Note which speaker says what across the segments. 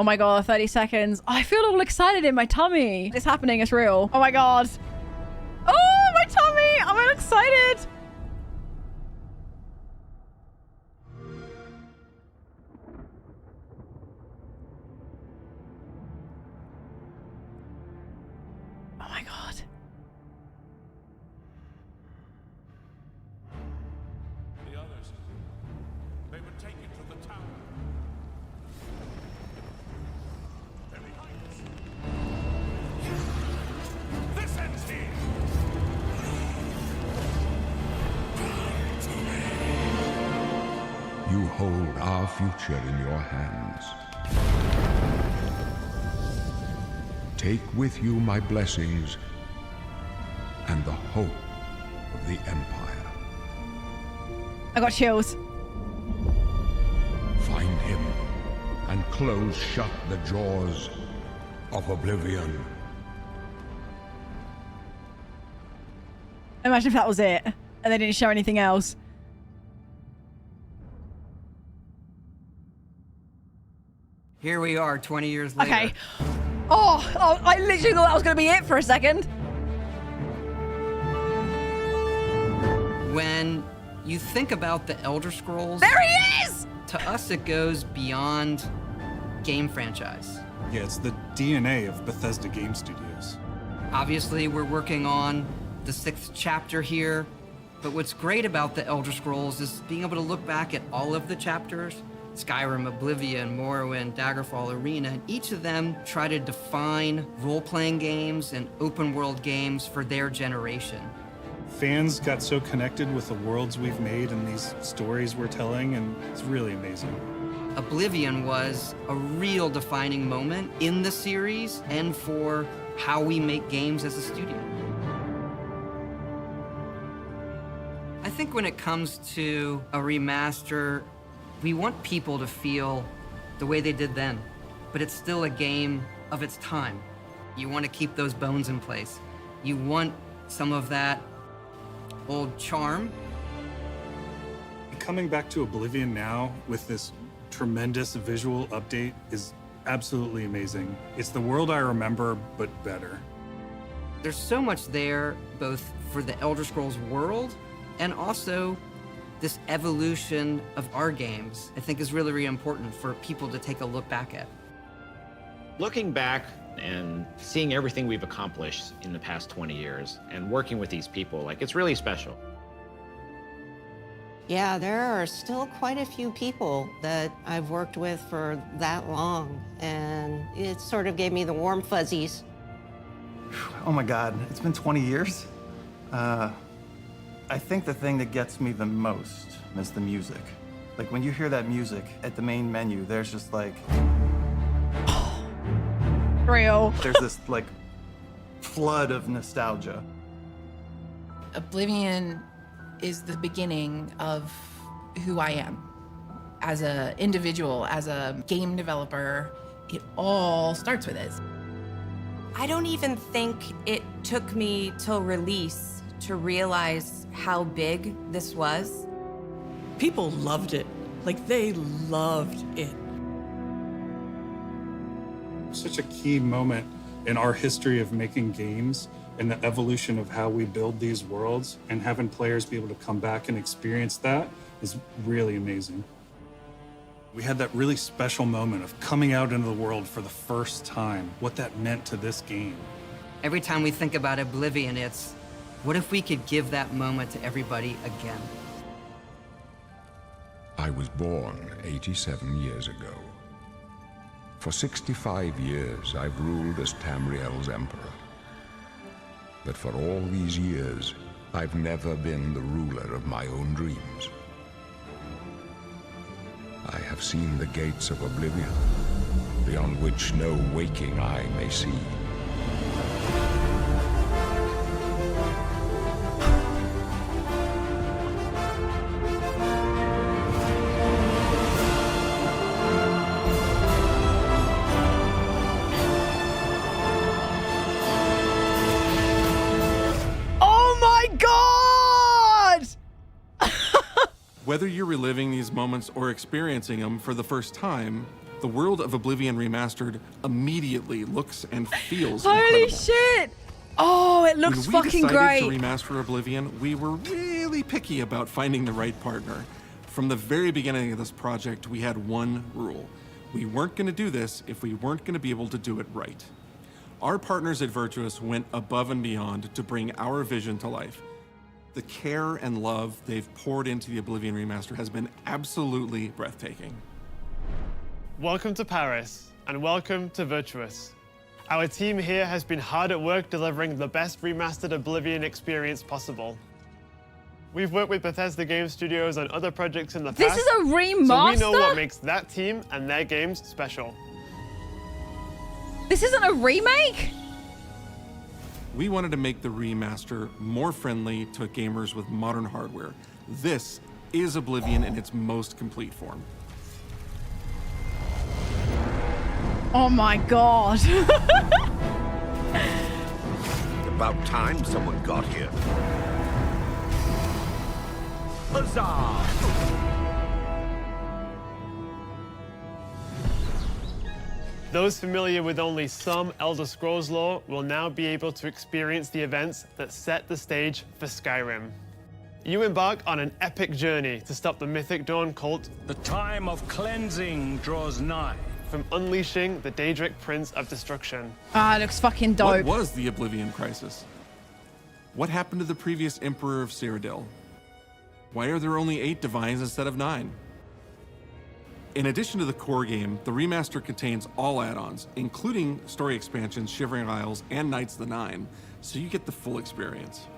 Speaker 1: Oh my god, 30 seconds. I feel all excited in my tummy. It's happening, it's real. Oh my god. Oh, my tummy! I'm all excited. Oh my god.
Speaker 2: The others, they would take you to the tower. They're behind us. This ends here.
Speaker 3: You hold our future in your hands. Take with you my blessings and the hope of the Empire.
Speaker 1: I got chills.
Speaker 3: Find him and close shut the jaws of Oblivion.
Speaker 1: Imagine if that was it and they didn't show anything else.
Speaker 4: Here we are 20 years later.
Speaker 1: Okay. Oh, I literally thought that was going to be it for a second.
Speaker 4: When you think about the Elder Scrolls,
Speaker 1: There he is!
Speaker 4: to us it goes beyond game franchise.
Speaker 5: Yeah, it's the DNA of Bethesda Game Studios.
Speaker 4: Obviously, we're working on the 6th chapter here, but what's great about the Elder Scrolls is being able to look back at all of the chapters. Skyrim, Oblivion, Morrowind, Daggerfall, Arena, and each of them try to define role-playing games and open-world games for their generation.
Speaker 5: Fans got so connected with the worlds we've made and these stories we're telling, and it's really amazing.
Speaker 4: Oblivion was a real defining moment in the series and for how we make games as a studio. I think when it comes to a remaster, we want people to feel the way they did then, but it's still a game of its time. You want to keep those bones in place. You want some of that old charm.
Speaker 5: Coming back to Oblivion now with this tremendous visual update is absolutely amazing. It's the world I remember, but better.
Speaker 4: There's so much there, both for the Elder Scrolls world and also this evolution of our games, I think is really, really important for people to take a look back at.
Speaker 6: Looking back and seeing everything we've accomplished in the past 20 years and working with these people, like, it's really special.
Speaker 7: Yeah, there are still quite a few people that I've worked with for that long, and it sort of gave me the warm fuzzies.
Speaker 8: Oh my God, it's been 20 years? I think the thing that gets me the most is the music. Like when you hear that music at the main menu, there's just like...
Speaker 1: Real.
Speaker 8: There's this like flood of nostalgia.
Speaker 9: Oblivion is the beginning of who I am. As an individual, as a game developer, it all starts with it.
Speaker 10: I don't even think it took me till release to realize how big this was.
Speaker 11: People loved it. Like, they loved it.
Speaker 5: Such a key moment in our history of making games and the evolution of how we build these worlds, and having players be able to come back and experience that is really amazing. We had that really special moment of coming out into the world for the first time, what that meant to this game.
Speaker 4: Every time we think about Oblivion, it's, what if we could give that moment to everybody again?
Speaker 3: I was born 87 years ago. For 65 years, I've ruled as Tamriel's emperor. But for all these years, I've never been the ruler of my own dreams. I have seen the gates of Oblivion, beyond which no waking eye may see.
Speaker 2: Whether you're reliving these moments or experiencing them for the first time,
Speaker 12: The world of Oblivion Remastered immediately looks and feels
Speaker 1: Holy
Speaker 12: incredible.
Speaker 1: shit! Oh, it looks fucking great.
Speaker 12: When we decided to remaster Oblivion, we were really picky about finding the right partner. From the very beginning of this project, we had one rule. We weren't going to do this if we weren't going to be able to do it right. Our partners at Virtuous went above and beyond to bring our vision to life. The care and love they've poured into the Oblivion Remaster has been absolutely breathtaking.
Speaker 13: Welcome to Paris, and welcome to Virtuous. Our team here has been hard at work delivering the best remastered Oblivion experience possible. We've worked with Bethesda Game Studios on other projects in the past.
Speaker 1: This is a remaster?
Speaker 13: So we know what makes that team and their games special.
Speaker 1: This isn't a remake?
Speaker 12: We wanted to make the remaster more friendly to gamers with modern hardware. This is Oblivion in its most complete form.
Speaker 1: Oh my god.
Speaker 14: About time someone got here. Huzzah!
Speaker 13: Those familiar with only some Elder Scrolls lore will now be able to experience the events that set the stage for Skyrim. You embark on an epic journey to stop the Mythic Dawn cult.
Speaker 15: The time of cleansing draws nigh.
Speaker 13: From unleashing the Daedric Prince of Destruction.
Speaker 1: Ah, it looks fucking dope.
Speaker 12: What was the Oblivion Crisis? What happened to the previous Emperor of Cyrodiil? Why are there only 8 divines instead of 9? In addition to the core game, the remaster contains all add-ons, including story expansions, Shivering Isles, and Knights of the Nine, so you get the full experience.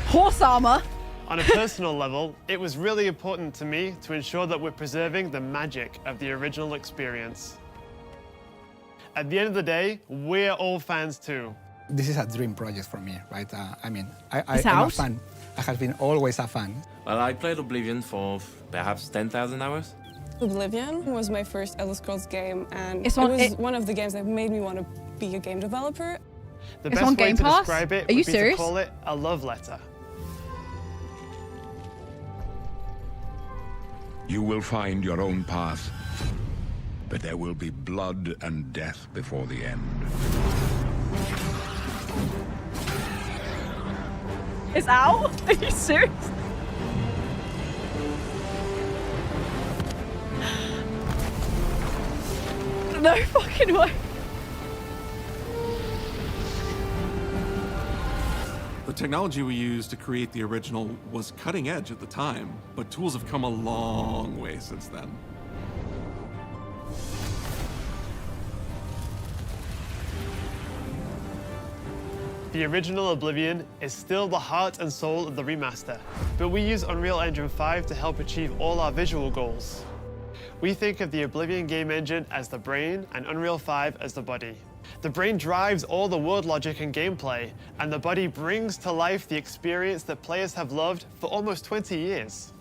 Speaker 1: Horse armor?
Speaker 13: On a personal level, it was really important to me to ensure that we're preserving the magic of the original experience. At the end of the day, we're all fans too.
Speaker 16: This is a dream project for me, right? I'm a fan. I have been always a fan.
Speaker 17: Well, I played Oblivion for perhaps 10,000 hours.
Speaker 18: Oblivion was my first Elder Scrolls game, and it was one of the games that made me want to be a game developer.
Speaker 13: The best way to describe it would be to call it a love letter.
Speaker 3: You will find your own path, but there will be blood and death before the end.
Speaker 1: It's out? Are you serious? No fucking way.
Speaker 12: The technology we used to create the original was cutting edge at the time, but tools have come a long way since then.
Speaker 13: The original Oblivion is still the heart and soul of the remaster, but we use Unreal Engine 5 to help achieve all our visual goals. We think of the Oblivion game engine as the brain and Unreal 5 as the body. The brain drives all the world logic and gameplay, and the body brings to life the experience that players have loved for almost 20 years.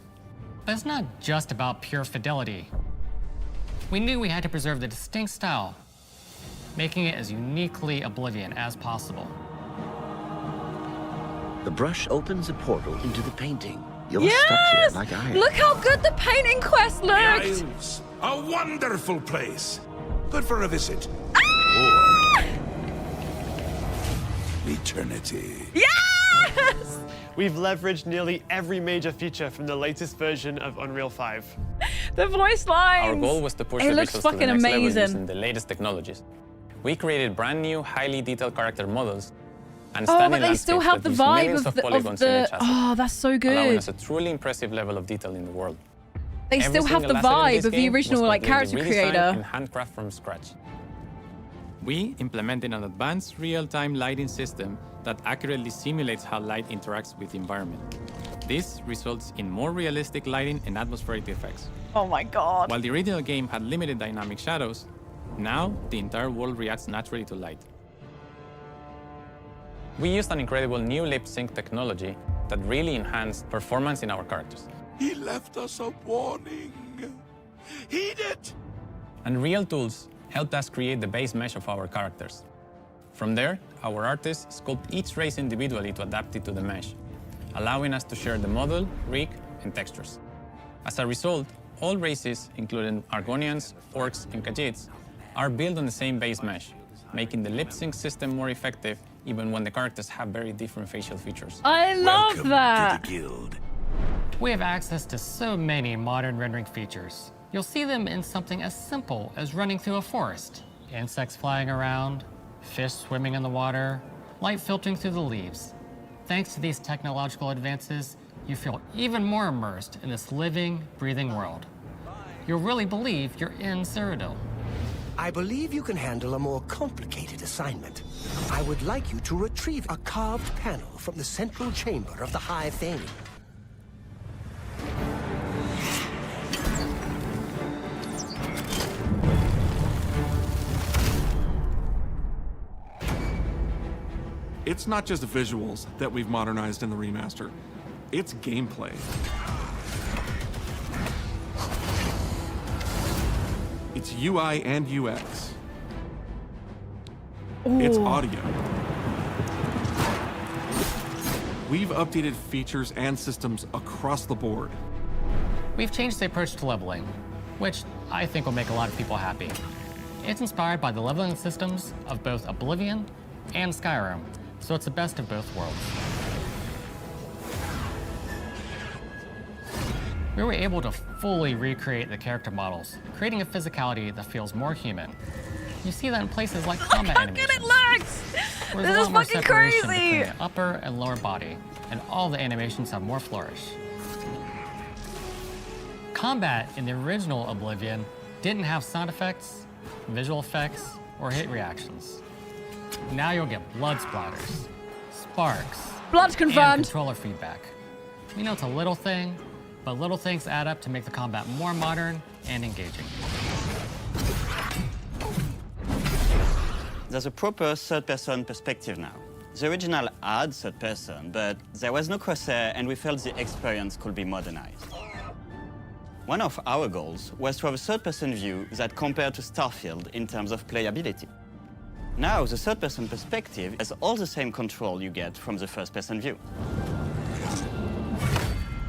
Speaker 19: But it's not just about pure fidelity. We knew we had to preserve the distinct style, making it as uniquely Oblivion as possible.
Speaker 14: The brush opens a portal into the painting. You're
Speaker 1: yes!
Speaker 14: stuck here like I am.
Speaker 1: Look how good the painting quest looked!
Speaker 20: Isles, a wonderful place. Good for a visit.
Speaker 1: Ah!
Speaker 20: Or eternity.
Speaker 1: Yes!
Speaker 13: We've leveraged nearly every major feature from the latest version of Unreal 5.
Speaker 1: The voice lines!
Speaker 21: Our goal was to push
Speaker 1: it
Speaker 21: the
Speaker 1: looks
Speaker 21: visuals
Speaker 1: fucking
Speaker 21: to the next level
Speaker 1: amazing.
Speaker 21: using the latest technologies. We created brand new, highly detailed character models and
Speaker 1: Oh,
Speaker 21: stunning
Speaker 1: but they still
Speaker 21: landscapes
Speaker 1: have
Speaker 21: that
Speaker 1: the
Speaker 21: use
Speaker 1: vibe
Speaker 21: millions
Speaker 1: of
Speaker 21: polygons in each asset,
Speaker 1: Oh, that's so
Speaker 21: allowing
Speaker 1: good.
Speaker 21: us a truly impressive level of detail in the world.
Speaker 1: They
Speaker 21: Every
Speaker 1: still have the
Speaker 21: single asset in
Speaker 1: vibe
Speaker 21: this
Speaker 1: of the
Speaker 21: game was
Speaker 1: original like
Speaker 21: completely
Speaker 1: character
Speaker 21: redesigned
Speaker 1: creator.
Speaker 21: and handcrafted from scratch.
Speaker 22: We implemented an advanced real-time lighting system that accurately simulates how light interacts with the environment. This results in more realistic lighting and atmospheric effects.
Speaker 1: Oh my god.
Speaker 22: While the original game had limited dynamic shadows, now the entire world reacts naturally to light.
Speaker 21: We used an incredible new lip sync technology that really enhanced performance in our characters.
Speaker 20: He left us a warning. Heed it!
Speaker 21: And Real Tools helped us create the base mesh of our characters. From there, our artists sculpt each race individually to adapt it to the mesh, allowing us to share the model, rig, and textures. As a result, All races, including Argonians, Orcs, and Caits, are built on the same base mesh, making the lip sync system more effective even when the characters have very different facial features.
Speaker 1: I love that!
Speaker 14: To the guild.
Speaker 19: We have access to so many modern rendering features. You'll see them in something as simple as running through a forest. Insects flying around, fish swimming in the water, light filtering through the leaves. Thanks to these technological advances, you feel even more immersed in this living, breathing world. You'll really believe you're in Cyrodiil.
Speaker 6: I believe you can handle a more complicated assignment. I would like you to retrieve a carved panel from the central chamber of the High Fane.
Speaker 12: It's not just visuals that we've modernized in the remaster. It's gameplay. It's UI and UX.
Speaker 1: Ooh.
Speaker 12: It's audio. We've updated features and systems across the board.
Speaker 19: We've changed the approach to leveling, which I think will make a lot of people happy. It's inspired by the leveling systems of both Oblivion and Skyrim, so it's the best of both worlds. We were able to fully recreate the character models, creating a physicality that feels more human. You see that in places like combat animations.
Speaker 1: Look at it looks!
Speaker 19: Where
Speaker 1: This
Speaker 19: there's
Speaker 1: is
Speaker 19: a lot more
Speaker 1: fucking
Speaker 19: separation
Speaker 1: crazy!
Speaker 19: between the upper and lower body, and all the animations have more flourish. Combat in the original Oblivion didn't have sound effects, visual effects, or hit reactions. Now you'll get blood splatters, sparks,
Speaker 1: Blood's
Speaker 19: and
Speaker 1: confirmed.
Speaker 19: controller feedback. You know, it's a little thing, but little things add up to make the combat more modern and engaging.
Speaker 7: There's a proper third-person perspective now. The original had third-person, but there was no crosshair, and we felt the experience could be modernized. One of our goals was to have a third-person view that compared to Starfield in terms of playability. Now, the third-person perspective has all the same control you get from the first-person view.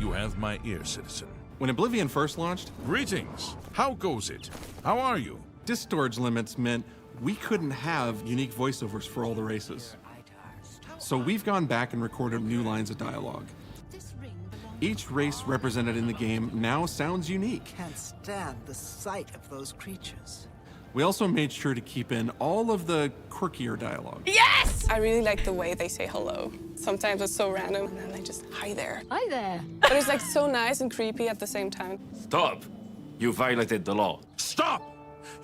Speaker 20: You have my ear, citizen.
Speaker 12: When Oblivion first launched,
Speaker 20: Greetings. How goes it? How are you?
Speaker 12: disk storage limits meant we couldn't have unique voiceovers for all the races. So we've gone back and recorded new lines of dialogue. Each race represented in the game now sounds unique.
Speaker 23: Can't stand the sight of those creatures.
Speaker 12: We also made sure to keep in all of the quirkier dialogue.
Speaker 18: Yes! I really like the way they say hello. Sometimes it's so random, and then they just, hi there.
Speaker 1: Hi there.
Speaker 18: But it's like so nice and creepy at the same time.
Speaker 20: Stop! You violated the law. Stop!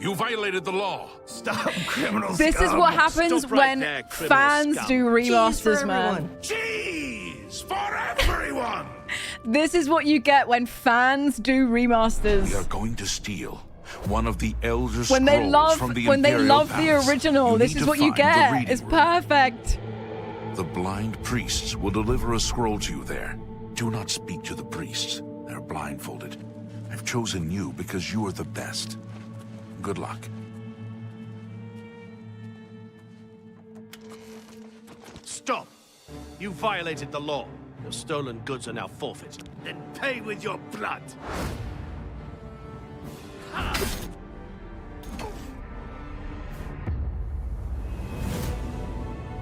Speaker 20: You violated the law. Stop, criminals.
Speaker 1: This is what happens when fans do remasters, man.
Speaker 20: Cheese for everyone!
Speaker 1: This is what you get when fans do remasters.
Speaker 20: We are going to steal one of the Elder Scrolls
Speaker 1: When they love,
Speaker 20: from the
Speaker 1: when they
Speaker 20: Imperial
Speaker 1: love the
Speaker 20: Palace.
Speaker 1: original, this is what you get. It's perfect.
Speaker 20: The blind priests will deliver a scroll to you there. Do not speak to the priests. They're blindfolded. I've chosen you because you are the best. Good luck.
Speaker 24: Stop! You violated the law. Your stolen goods are now forfeit. Then pay with your blood!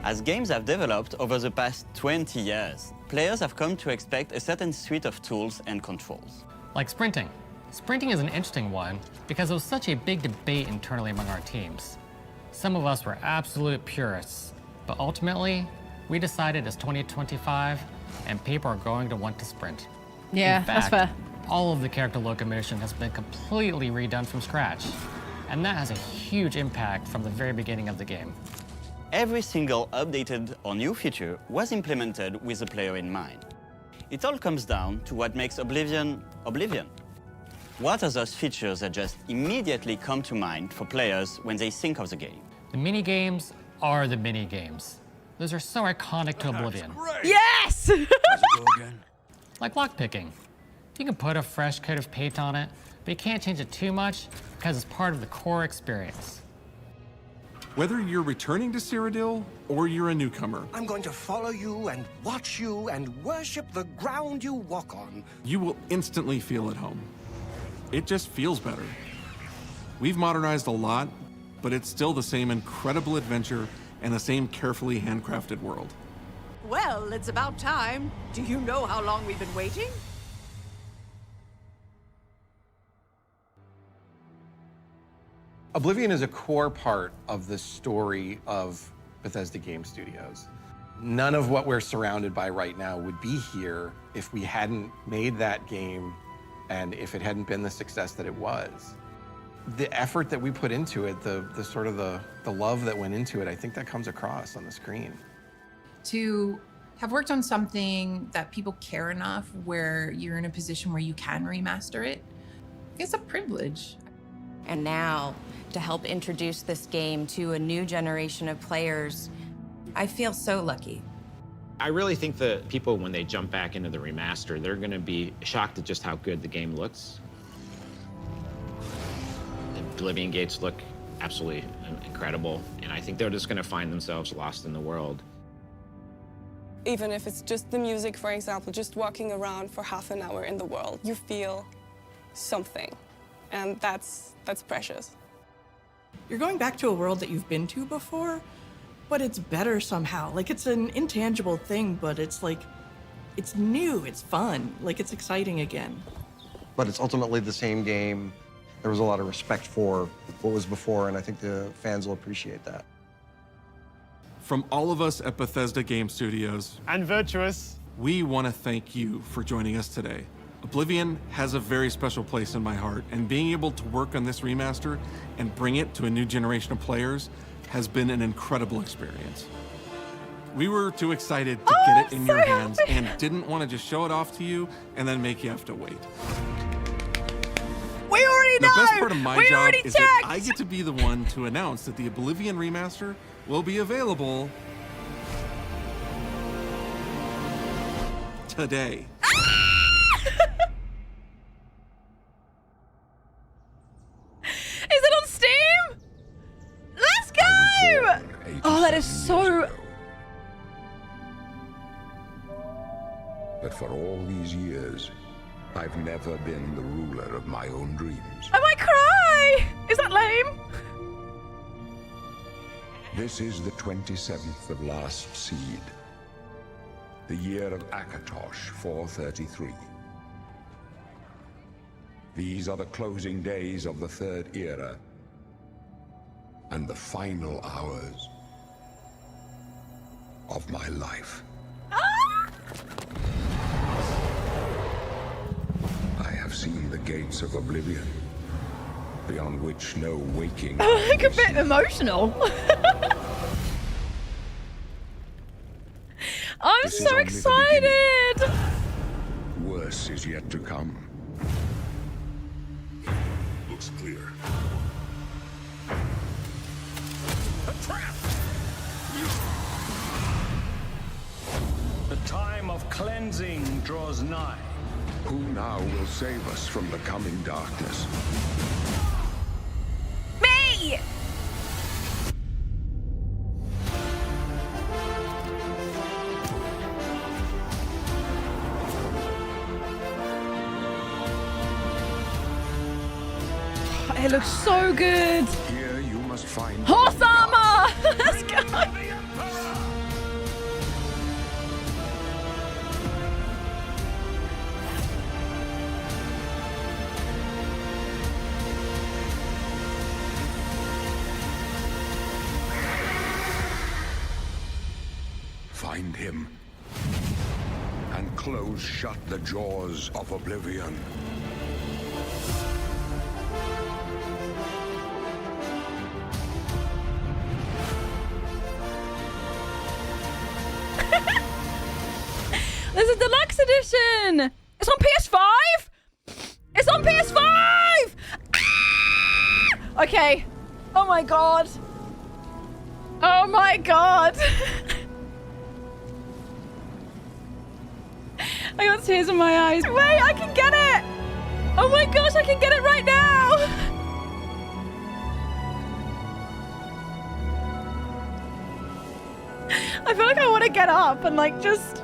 Speaker 7: As games have developed over the past 20 years, players have come to expect a certain suite of tools and controls.
Speaker 19: Like sprinting. Sprinting is an interesting one because there was such a big debate internally among our teams. Some of us were absolute purists, but ultimately, we decided it's 2025 and people are going to want to sprint.
Speaker 1: Yeah,
Speaker 19: In fact,
Speaker 1: that's fair.
Speaker 19: all of the character locomotion has been completely redone from scratch, and that has a huge impact from the very beginning of the game.
Speaker 7: Every single updated or new feature was implemented with the player in mind. It all comes down to what makes Oblivion, Oblivion. What are those features that just immediately come to mind for players when they think of the game?
Speaker 19: The mini-games are the mini-games. Those are so iconic to Oblivion.
Speaker 1: Yes!
Speaker 19: Like lockpicking. You can put a fresh coat of paint on it, but you can't change it too much because it's part of the core experience.
Speaker 12: Whether you're returning to Cyrodiil or you're a newcomer,
Speaker 6: I'm going to follow you and watch you and worship the ground you walk on.
Speaker 12: you will instantly feel at home. it just feels better. We've modernized a lot, but it's still the same incredible adventure and the same carefully handcrafted world.
Speaker 8: Well, it's about time. Do you know how long we've been waiting?
Speaker 9: Oblivion is a core part of the story of Bethesda Game Studios. None of what we're surrounded by right now would be here if we hadn't made that game and if it hadn't been the success that it was. The effort that we put into it, the love that went into it, I think that comes across on the screen.
Speaker 10: To have worked on something that people care enough where you're in a position where you can remaster it, it's a privilege.
Speaker 11: And now, to help introduce this game to a new generation of players, I feel so lucky.
Speaker 25: I really think that people, when they jump back into the remaster, they're going to be shocked at just how good the game looks. The Oblivion gates look absolutely incredible, and I think they're just going to find themselves lost in the world.
Speaker 18: Even if it's just the music, for example, just walking around for half an hour in the world, you feel something, and that's precious.
Speaker 26: You're going back to a world that you've been to before, but it's better somehow. Like, it's an intangible thing, but it's like, it's new, it's fun, like it's exciting again.
Speaker 27: But it's ultimately the same game. There was a lot of respect for what was before, and I think the fans will appreciate that.
Speaker 12: From all of us at Bethesda Game Studios
Speaker 13: and Virtuous,
Speaker 12: we want to thank you for joining us today. Oblivion has a very special place in my heart, and being able to work on this remaster and bring it to a new generation of players has been an incredible experience. We were too excited to get it in your hands and didn't want to just show it off to you and then make you have to wait.
Speaker 1: We already know!
Speaker 12: The best part of my job is that I get to be the one to announce that the Oblivion Remaster will be available today.
Speaker 1: Is it on Steam? Let's go! Oh, that is so...
Speaker 3: But for all these years, I've never been the ruler of my own dreams.
Speaker 1: I might cry! Is that lame?
Speaker 3: This is the 27th of Last Seed, the year of Akatosh 433. These are the closing days of the Third Era, and the final hours of my life. I have seen the gates of Oblivion, beyond which no waking...
Speaker 1: Like a bit emotional. I'm so excited!
Speaker 3: Worse is yet to come.
Speaker 20: Looks clear.
Speaker 15: A trap! The time of cleansing draws nigh.
Speaker 3: Who now will save us from the coming darkness?
Speaker 1: Me! It looks so good.
Speaker 3: Here you must find
Speaker 1: horse armor. Let's go.
Speaker 3: Find him and close shut the jaws of Oblivion.
Speaker 1: There's a deluxe edition. It's on PS5. It's on PS5. Ah! Okay. Oh my god. Oh my god. I got tears in my eyes. Wait, I can get it. Oh my gosh, I can get it right now. I feel like I want to get up and like just...